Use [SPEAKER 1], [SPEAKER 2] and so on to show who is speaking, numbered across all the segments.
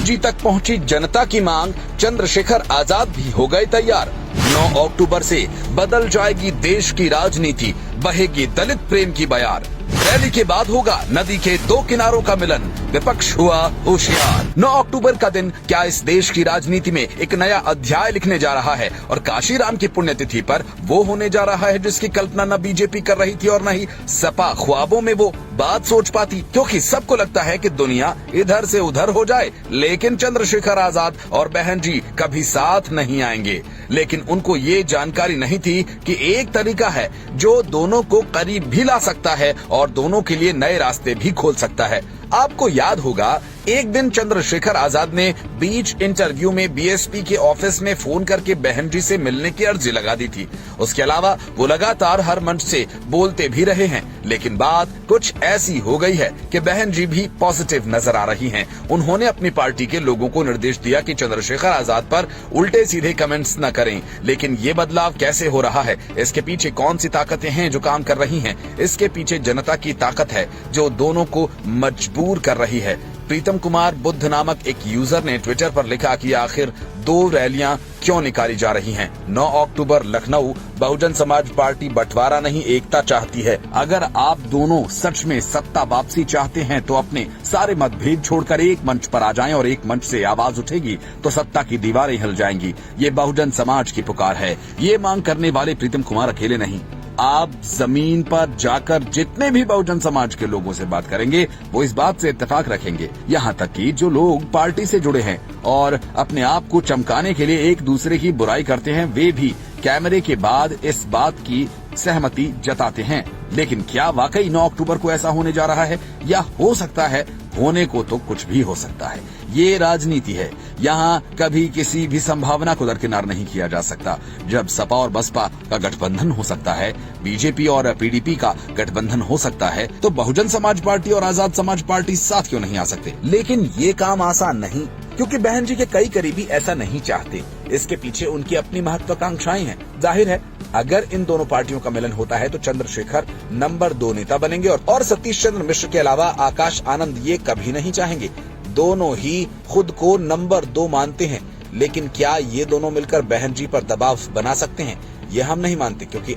[SPEAKER 1] जी तक पहुंची जनता की मांग, चंद्रशेखर आजाद भी हो गए तैयार। 9 अक्टूबर से बदल जाएगी देश की राजनीति, बहेगी दलित प्रेम की बयार। रैली के बाद होगा नदी के दो किनारों का मिलन, विपक्ष हुआ होशियार। 9 अक्टूबर का दिन क्या इस देश की राजनीति में एक नया अध्याय लिखने जा रहा है, और काशीराम की पुण्यतिथि पर वो होने जा रहा है जिसकी कल्पना न बीजेपी कर रही थी और न ही सपा ख्वाबों में वो बात सोच पाती, क्योंकि सबको लगता है कि दुनिया इधर से उधर हो जाए, लेकिन चंद्रशेखर आजाद और बहन जी कभी साथ नहीं आएंगे। लेकिन उनको ये जानकारी नहीं थी कि एक तरीका है जो दोनों को करीब भी ला सकता है और दोनों के लिए नए रास्ते भी खोल सकता है। आपको याद होगा, एक दिन चंद्रशेखर आजाद ने बीच इंटरव्यू में बीएसपी के ऑफिस में फोन करके बहन जी से मिलने की अर्जी लगा दी थी। उसके अलावा वो लगातार हर मंच से बोलते भी रहे हैं, लेकिन बात कुछ ऐसी हो गई है कि बहन जी भी पॉजिटिव नजर आ रही हैं। उन्होंने अपनी पार्टी के लोगों को निर्देश दिया कि चंद्रशेखर आजाद पर उल्टे सीधे कमेंट्स न करें। लेकिन ये बदलाव कैसे हो रहा है, इसके पीछे कौन सी ताकतें हैं जो काम कर रही हैं? इसके पीछे जनता की ताकत है जो दोनों को मजबूर कर रही है। प्रीतम कुमार बुद्ध नामक एक यूजर ने ट्विटर पर लिखा कि आखिर 2 रैलियां क्यों निकाली जा रही हैं? 9 अक्टूबर लखनऊ, बहुजन समाज पार्टी बंटवारा नहीं एकता चाहती है। अगर आप दोनों सच में सत्ता वापसी चाहते हैं तो अपने सारे मतभेद छोड़कर एक मंच पर आ जाएं और एक मंच से आवाज उठेगी तो सत्ता की दीवारें हिल जाएंगी। ये बहुजन समाज की पुकार है। ये मांग करने वाले प्रीतम कुमार अकेले नहीं। आप जमीन पर जाकर जितने भी बहुजन समाज के लोगों से बात करेंगे वो इस बात से इत्तेफाक रखेंगे, यहाँ तक कि जो लोग पार्टी से जुड़े हैं और अपने आप को चमकाने के लिए एक दूसरे की बुराई करते हैं, वे भी कैमरे के बाद इस बात की सहमति जताते हैं। लेकिन क्या वाकई 9 अक्टूबर को ऐसा होने जा रहा है, या हो सकता है? होने को तो कुछ भी हो सकता है। ये राजनीति है, यहाँ कभी किसी भी संभावना को दरकिनार नहीं किया जा सकता। जब सपा और बसपा का गठबंधन हो सकता है, बीजेपी और पीडीपी का गठबंधन हो सकता है, तो बहुजन समाज पार्टी और आजाद समाज पार्टी साथ क्यों नहीं आ सकते? लेकिन ये काम आसान नहीं, क्योंकि बहन जी के कई करीबी ऐसा नहीं चाहते। इसके पीछे उनकी अपनी महत्वाकांक्षाएं हैं। जाहिर है, अगर इन दोनों पार्टियों का मिलन होता है तो चंद्रशेखर नंबर 2 नेता बनेंगे और सतीश चंद्र मिश्र के अलावा आकाश आनंद ये कभी नहीं चाहेंगे। दोनों ही खुद को नंबर 2 मानते हैं, लेकिन क्या ये दोनों मिलकर बहन जी पर दबाव बना सकते हैं? ये हम नहीं मानते, क्योंकि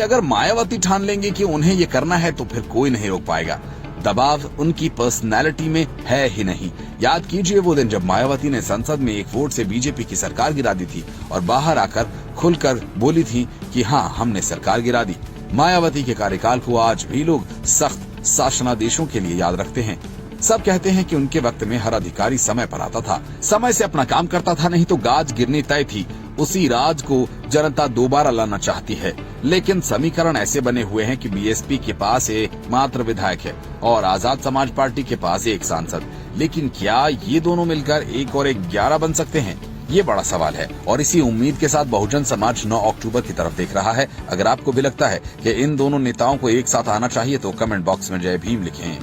[SPEAKER 1] अगर मायावती ठान लेंगे कि उन्हें ये करना है तो फिर कोई नहीं रोक पाएगा। दबाव उनकी पर्सनैलिटी में है ही नहीं। याद कीजिए वो दिन जब मायावती ने संसद में एक वोट से बीजेपी की सरकार गिरा दी थी और बाहर आकर खुलकर बोली थी कि हाँ, हमने सरकार गिरा दी। मायावती के कार्यकाल को आज भी लोग सख्त शासनादेशों के लिए याद रखते हैं। सब कहते हैं कि उनके वक्त में हर अधिकारी समय पर आता था, समय से अपना काम करता था, नहीं तो गाज गिरनी तय थी। उसी राज को जनता दोबारा लाना चाहती है, लेकिन समीकरण ऐसे बने हुए हैं कि बीएसपी के पास एक मात्र विधायक है और आजाद समाज पार्टी के पास एक सांसद। लेकिन क्या ये दोनों मिलकर 1 और 1 11 बन सकते हैं? ये बड़ा सवाल है, और इसी उम्मीद के साथ बहुजन समाज 9 अक्टूबर की तरफ देख रहा है। अगर आपको भी लगता है कि इन दोनों नेताओं को एक साथ आना चाहिए तो कमेंट बॉक्स में जय भीम लिखें।